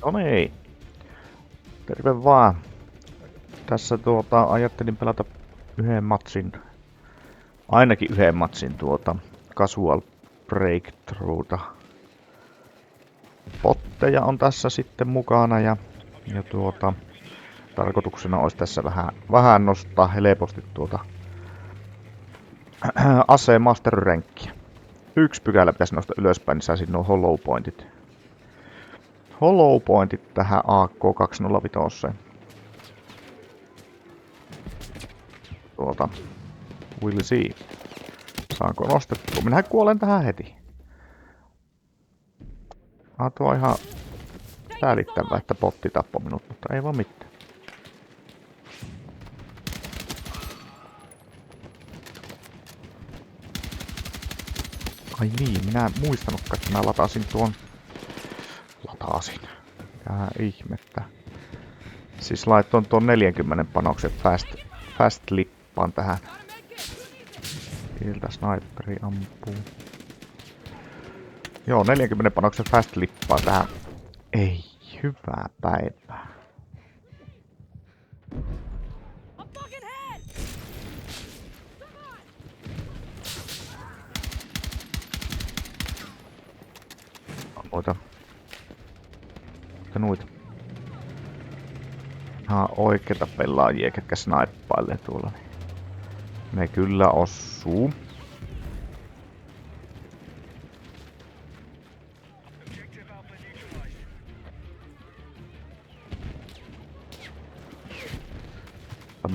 No niin. Terve vaan. Tässä ajattelin pelata yhden matsin, ainakin yhden matsin Casual Breakthroughta. Botteja on tässä sitten mukana ja tarkoituksena olisi tässä vähän nostaa helposti aseen master rankkia. 1 pykälä pitäisi nostaa ylöspäin, niin saisin nuo hollow pointit. Hollow pointit tähän AK205. We'll see. Saanko nostettua? Minähän kuolen tähän heti. Tuo on ihan säälittävää, että botti tappoi minut, mutta ei vaan mitään. Ai niin, minä en muistanutkaan, että minä latasin tuon... Latasin. Mikähän ihmettä. Siis laitoin tuon 40 panoksen fast lippaan tähän. Sieltä sniperi ampuu. Joo, 40 panoksen fast lippaa tähän. Ei, hyvää päivää. Noita. Noita. Oikeita pelaajia, ketkä snaippailee tuolla. Ne kyllä osuu.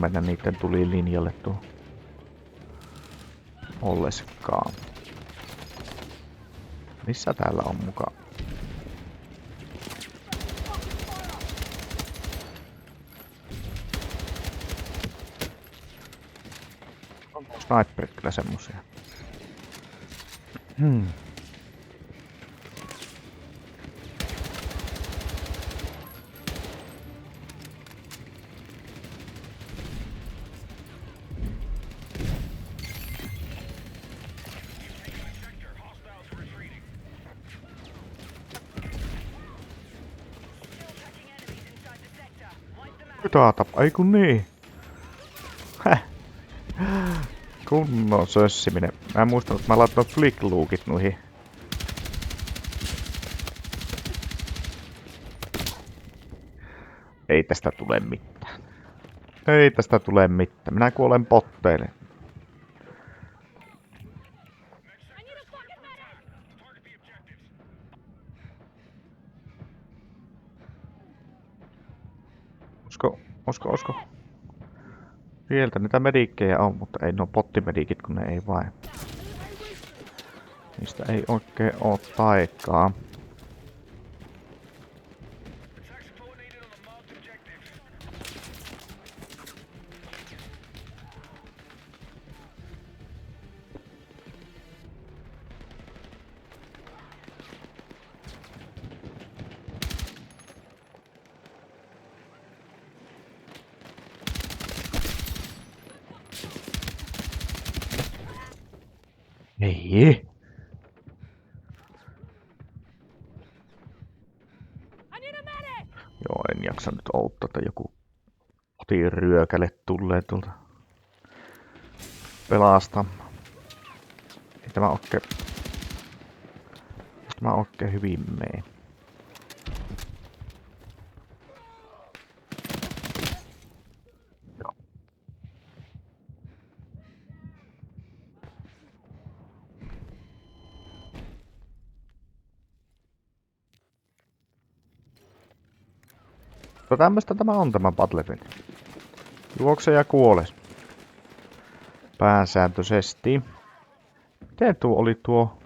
Mennä niitten tuli linjalle tuo olleskaan. Missä täällä on mukaan? Onko sniperit kyllä semmosia? Ei kun niin. Kunnon sössiminen. Mä en muistanut, että mä laitoin flick lookit noihin. Ei tästä tule mitään. Ei tästä tule mitään. Minä kuolen botteille. Osko. Sieltä niitä mediikkejä on, mutta ei nuo pottimedikit, kun ne ei vain. Niistä ei oikein oo taikaa. Ei. Joo, en jaksa nyt outtaa, että joku kotiryökäle tulee tuolta pelastaa. Ei tämä oikein hyvin mene. Tämmöstä tämä on tämä Battlefield. Juokse ja kuole. Pääsääntöisesti. Miten tuo oli tuo?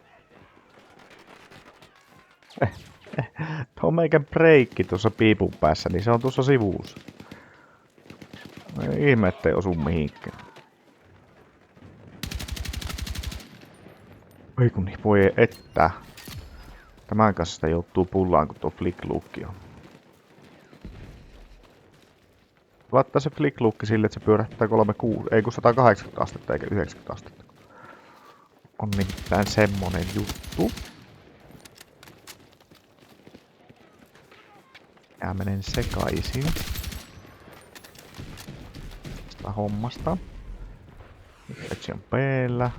Tuo meikän breikki tuossa piipun päässä, niin se on tuossa sivussa. Ihme, ettei osu mihinkään. Ei kun niin, voi että. Tämän kanssa sitä joutuu pullaan, kun tuo flick lookki on. Laittaa se flick lookki sille, että se pyörähtää 180 astetta eikä 90 astetta. On nimittäin semmonen juttu. Minä menen sekaisin tästä hommasta. Etsi on P-llä.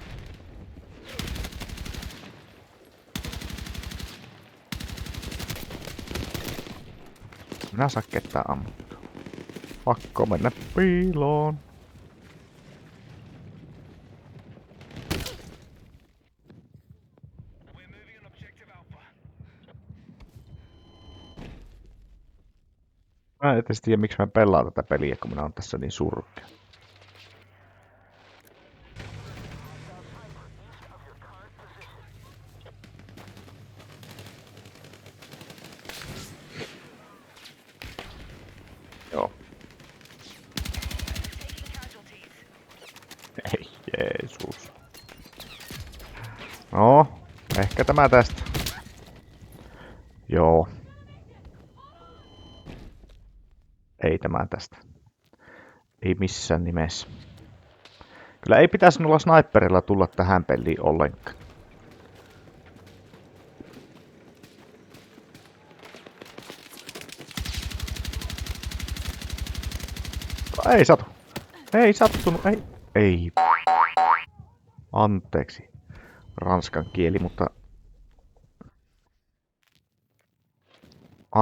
Minä saa ketään ammuttua. Pakko mennä piiloon. Mä en edes tiedä, miksi mä pelaan tätä peliä, kun minä oon tässä niin surkea. Joo. Ei Jeesus. No, ehkä tämä tästä. Joo. Ei tämä tästä. Ei missään nimessä. Kyllä ei pitäisi noilla sniperilla tulla tähän peliin ollenkaan. Ei satu. Ei sattunut. Ei. Ei. Anteeksi. Ranskan kieli, mutta...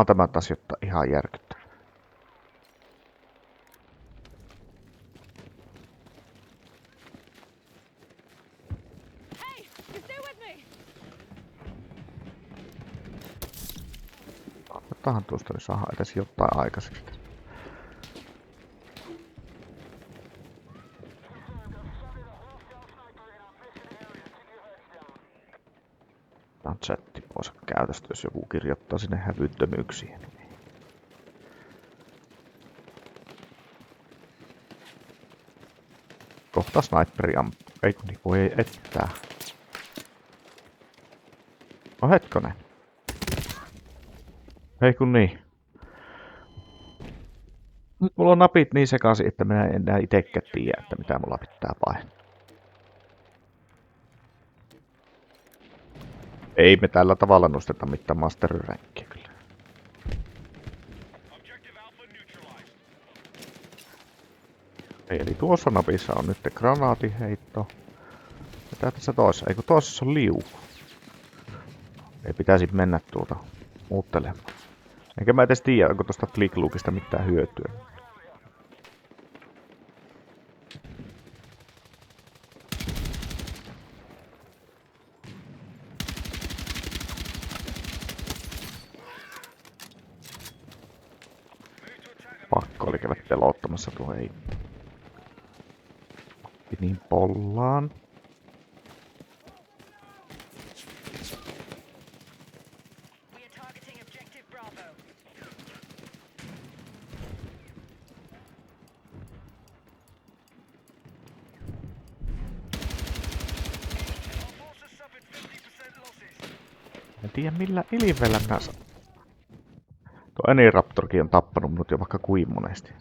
Tämä taas jotta ihan järkyttävä. Otetaan tuosta, niin saadaan edes jotain aikaiseksi. Tämä on chatti pois käytöstä, jos joku kirjoittaa sinne hävyttömyyksiä. Kohta sniperi ampuu. Ei kun niin voi ettää. No hetkonen. Ei kun niin. Nyt mulla on napit niin sekaisin, että minä en enää itekään tiedä, että mitä mulla pitää painaa. Ei me tällä tavalla nosteta mitään mastery-ränkkiä kyllä. Eli tuossa napissa on nyt granaatiheitto. Mitä tässä toisessa? Eikö toisessa on liuku? Ei pitäisi mennä tuota muuttelemaan. Enkä mä edes tiedä, onko tosta flicklookista mitään hyötyä. Pakko oli käydä pelottamassa tuo ei. Niin pollaan. En tiedä millä ilivellä minä saan. Tuo Eniraptorkin on tappanut minut jo vaikka kuin monesti.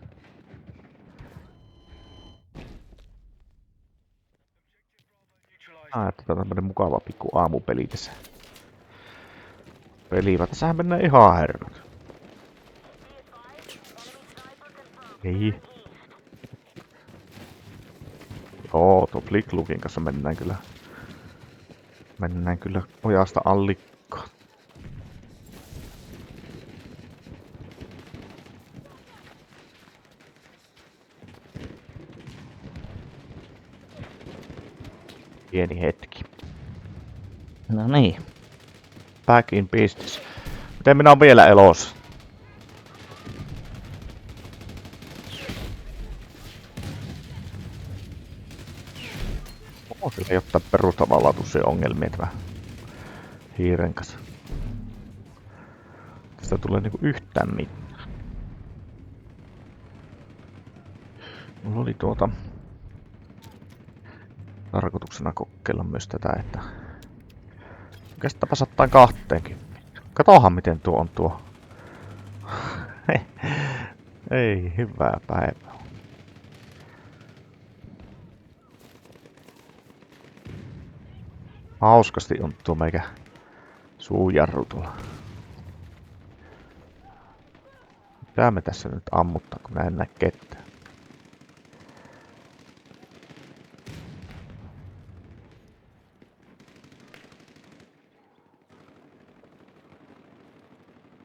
Että tää on tämmönen mukava pikku aamupeli tässä. Peliivä. Tässähän mennään ihan herrat. Ei. Joo, tuo flicklookin kanssa mennään kyllä. Mennään kyllä ojasta allikkoon. Pieni hetki. No niin. Back in business. Miten minä oon vielä elossa? On kyllä jotain perustavanlaatuisia ongelmia tämä hiiren kanssa. Tästä tulee niinku yhtään mitään. Mulla oli tarkoituksena kokeilla myös tätä, että oikeastaan 120. Katohan miten tuo on tuo. Ei, hyvää päivää. Hauskasti on tuo meikä suujarru tuolla. Mitä me tässä nyt ammuttaa, kun mä en näe ketään?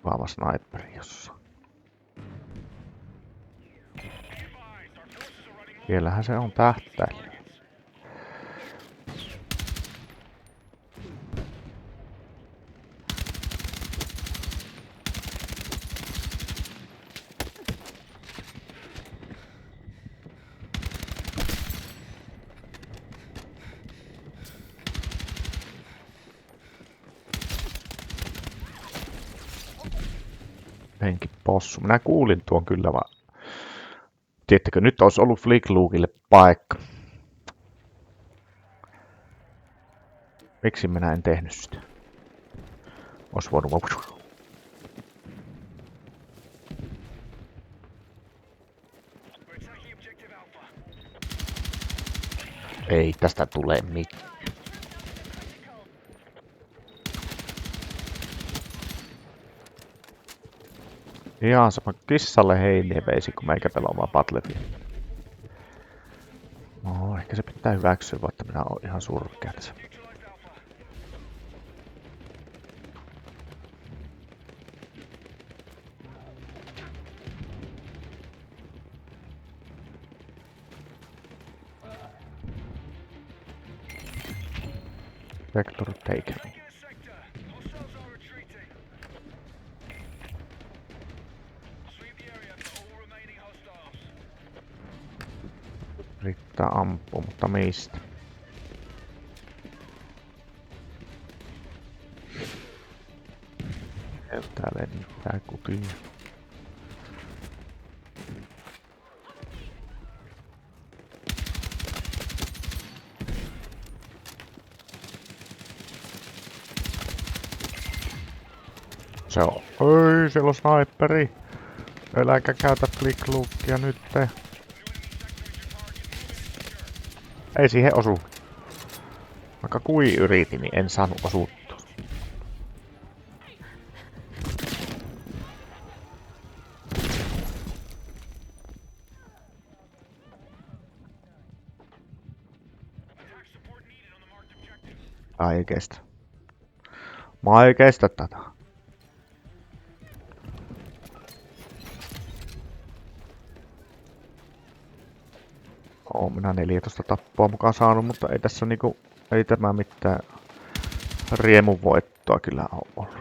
Vahva sniperi jossain. Siellähän se on tähtäillä. Henki possu. Minä kuulin tuon kyllä vaan. Tiedättekö, nyt olisi ollut Flick Lukeille paikka. Miksi minä en tehnyt sitä? Ois voinut... Ei tästä tule mitään. Ihan sama kissalle heiniä veisi, kun meikä pelaamaan Battlefield. No, ehkä se pitää hyväksyä, vaikka minä oon ihan surkea tässä. Vector taken. Yrittää ampua, mutta mistä? Täällä ei mitään kutia. Se on. Oi, siellä on sniperi. Äläkä käytä flick-lookia nyt. Ei siihen osu. Vaikka kui yritin, niin en saanut osuttua. Ai ei kestä. Mä ei kestä tätä. Oon minä 14 tappoa mukaan saanut, mutta ei tässä niinku... Ei tämä mitään riemun voittoa kyllä oo ollut.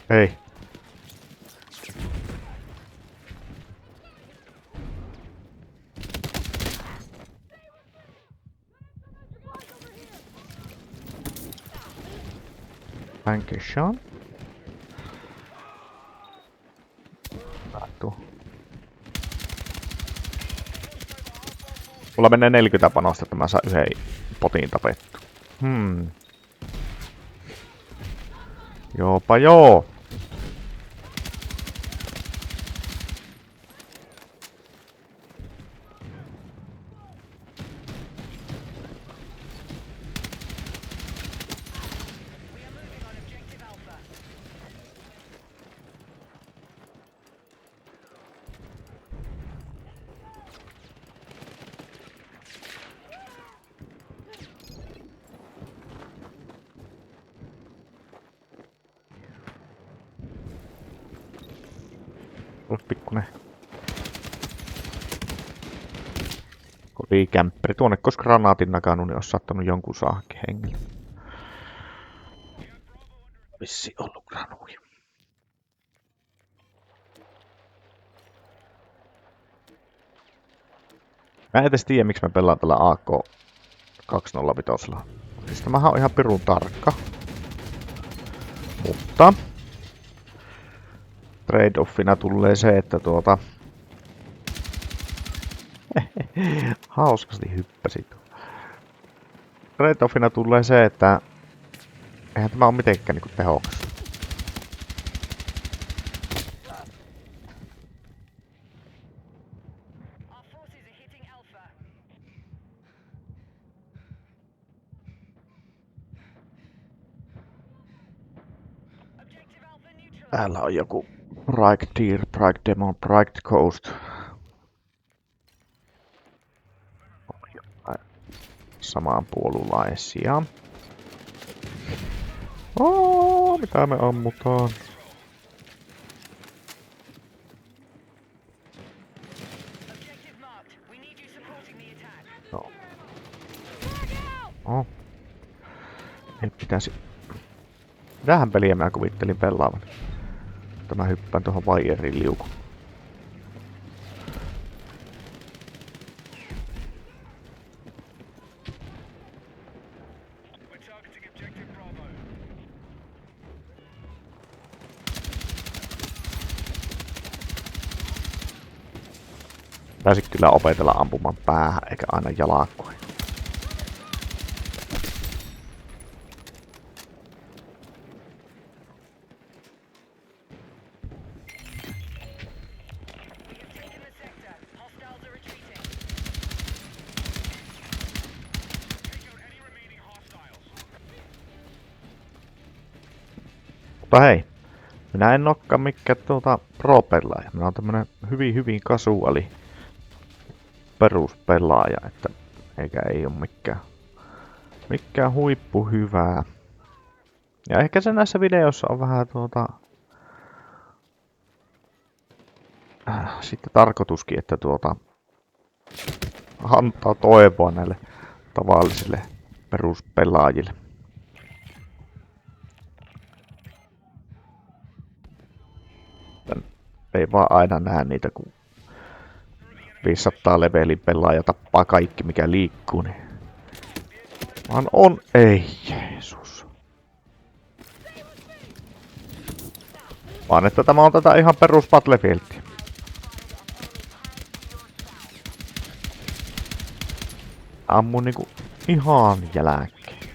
Ei. Dankeschön. Tuo. Mulla menee 40 panosta, että mä saan yhden potin tapettu. Joopa joo. Pikkunen kodikämpperi tuonne, koska granaatin nakannut, niin olisi sattanut jonkun saakin hengelle. Vissi ollut granuja. Mä en edes tiedä, miksi mä pelaan tällä AK 205. Siis tämähän on ihan pirun tarkka. Mutta trade-offina tulee se, että hauskasti hyppäsit. Trade-offina tulee se, että eihän tämä ole mitenkään niinku tehokas. Täällä on joku Bright Deer, Bright Demon, Bright Coast. Samanpuolulaisia. Mitä me ammutaan? No. Ei pitäisi... Mitähän peliä mä kuvittelin pelaavan? Mutta mä hyppään tuohon vaieriin liukuun. Pitäisi kyllä opetella ampumaan päähän, eikä aina jalakkoihin. Mutta hei, minä en olekaan mikään pro-pelaaja. Minä olen tämmönen hyvin kasuaali peruspelaaja, että eikä ei ole mikään huippu hyvää. Ja ehkä se näissä videoissa on vähän sitten tarkoituskin, että antaa toivoa näille tavallisille peruspelaajille. Ei vaan aina näe niitä, kun 500 levelin pelaaja tappaa kaikki mikä liikkuu, niin... Vaan on... Ei Jeesus. Vaan että tämä on tätä ihan perus Battlefieldia. Ammun niinku ihan jälkeen.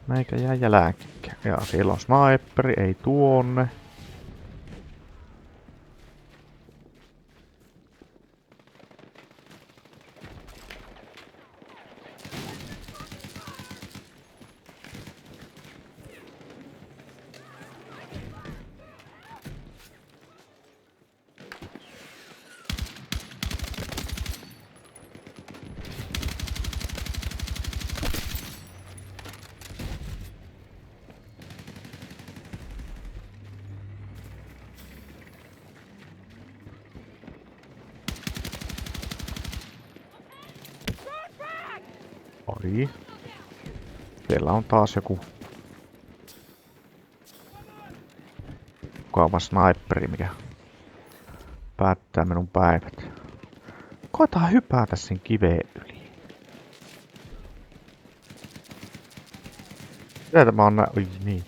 Meikä jää jälkeen. Ja siellä on sniperi, ei tuonne. Oi. Siellä on taas joku mukava sniperi, mikä päättää minun päivät. Koetaan hypätä sen kiveen yli. Mitä tämä on Oi niin.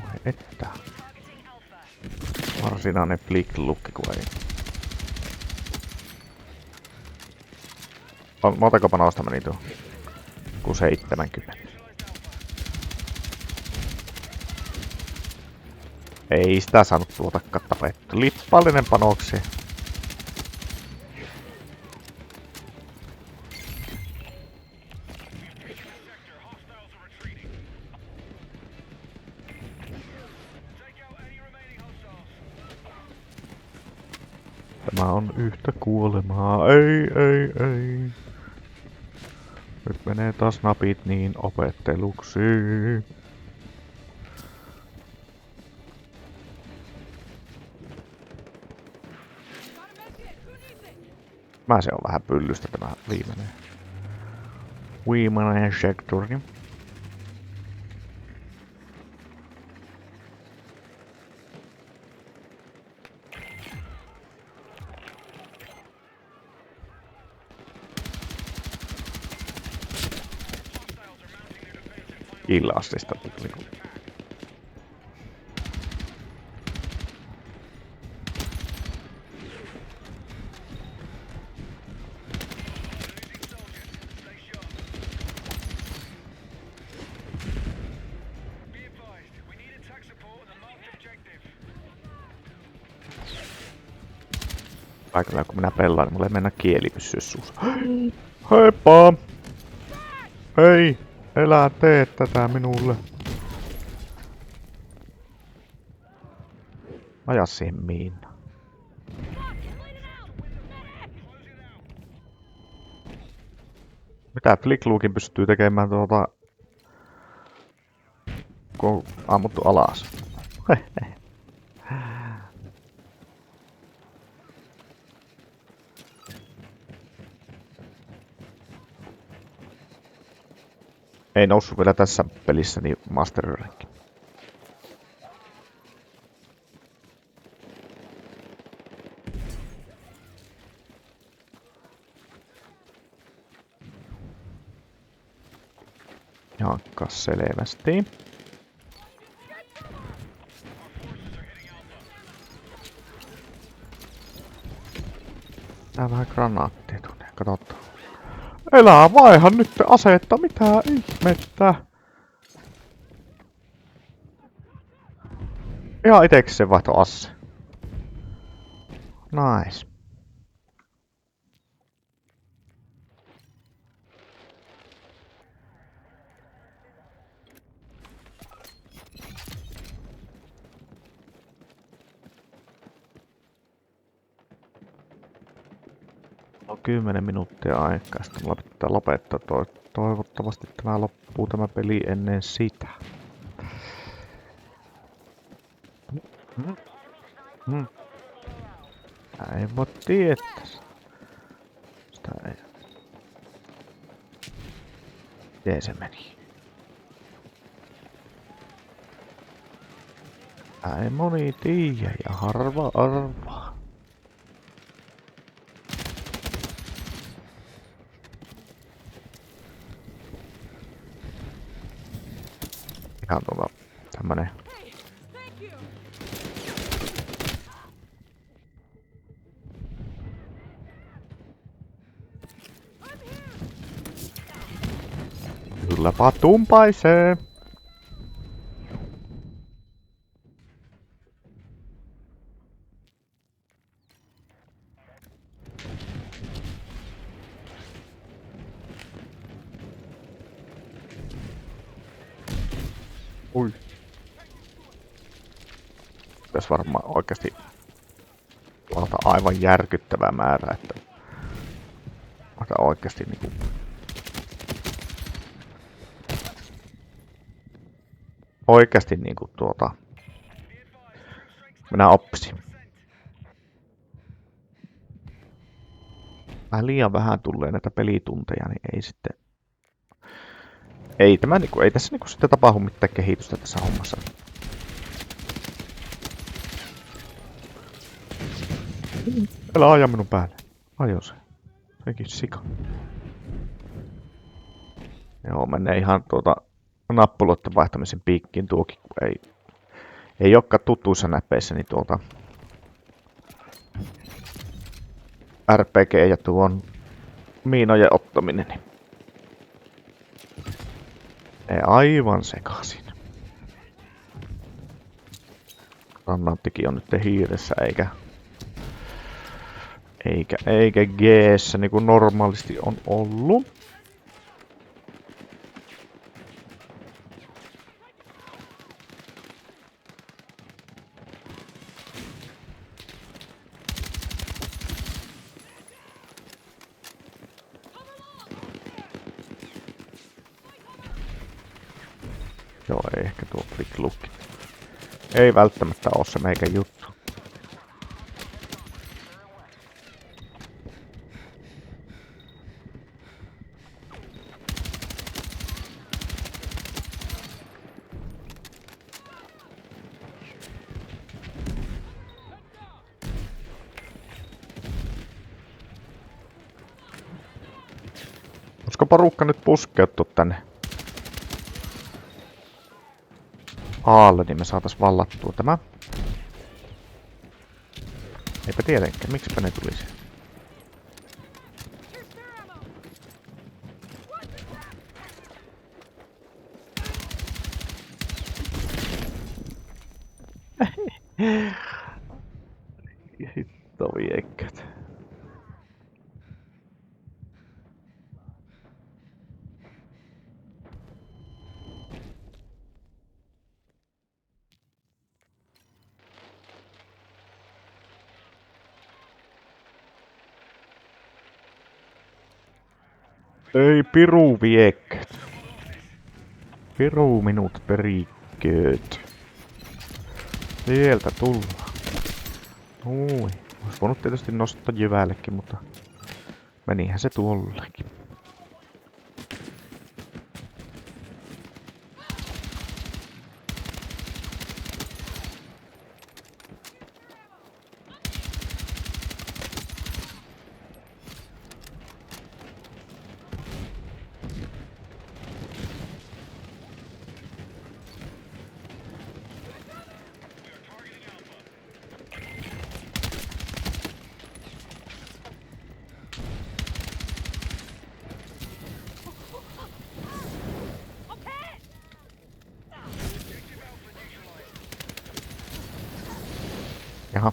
Vai että. Varsinainen flick-lukki kun ei. Montako panosta meni tuo? Joku 70. Ei sitä saanut tuotakaan tapettu. Lippallinen panoksi. Tämä on yhtä kuolemaa. Ei. Nyt menee taas napit niin opetteluksi. Se on vähän pyllystä tämä viimeinen sektori. Illastista tuli. Aikana kun minä pelaan, niin mulle ei mennä kieli pysyä suussa. Heippa! Hei! Elää tee tätä minulle. Aja siihen miinaan. Mitä Flickluukin pystyy tekemään kun on ammuttu alas? Ei noussut vielä tässä pelissä niin Master Rank. Jankka selvästi. Tää vähän granaattia tuonne, katsotaan. Elää vaihan nyt aseetta, mitä ihmettä? Ihan itekseen vaihto asse. Nice. On 10 minuuttia aikaa, sitten mulla pitää lopettaa toivottavasti tämä loppuu tämä peli ennen sitä. Ei voi tietää. Sitä ei. Miten se meni? Ei moni tiedä ja harva arvaa. Ihan tämmönen. Kylläpä tumpaisee. Ui. Tässä varmaan oikeasti tuolta aivan järkyttävä määrä, että oikeasti niinku oikeasti niinku minä oppisin. Vähän liian vähän tulee näitä pelitunteja, niin ei sitten ei tässä niinku sitten tapahdu mitään kehitystä tässä hommassa. Älä aja minun päälle. Ajo se. Sekin sika. Joo, menee ihan nappuloiden vaihtamisen piikkiin tuokin, kun ei olekaan tutuissa näpeissä, niin RPG ja tuon miinojen ottaminen, niin ei aivan sekaisin. Rannaattikin on nyt hiiressä eikä G:ssä niin kuin normaalisti on ollut. Joo, ei ehkä tuo Flickluuk. Ei välttämättä ole se meikä juttu. Olisiko porukka nyt puskeuttu tänne Aalle, niin me saatais vallattua tämä. Eipä tietenkään, miksipä ne tulisi. Hitto viekkät. Ei piru viekköt. Piru minut perikköt. Sieltä tullaan. Ui. Ois voinut tietysti nostaa jyvällekin, mutta menihän se tuollekin. Jaha.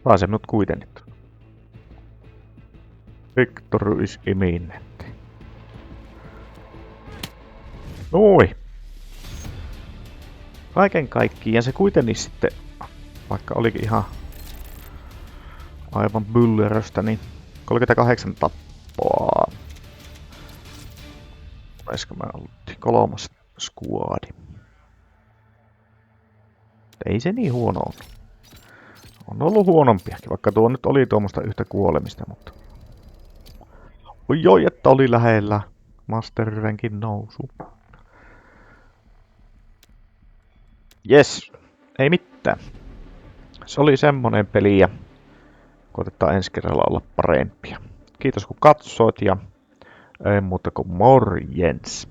Pääsen nyt kuitenkin. Victor is imminent. Noi. Kaiken kaikkiaan se kuitenkin sitten, vaikka olikin ihan aivan bylleröstä, niin 38 tappoa. Olisiko me oltiin 3. skuadi. Ei se niin huono ollut. On ollut huonompiakin, vaikka tuo nyt oli tuommoista yhtä kuolemista, mutta... Oi, että oli lähellä Master Rankin nousu. Jes, ei mitään. Se oli semmonen peli ja koitetaan ensi kerralla olla parempia. Kiitos kun katsoit ja ei muuta kuin morjens.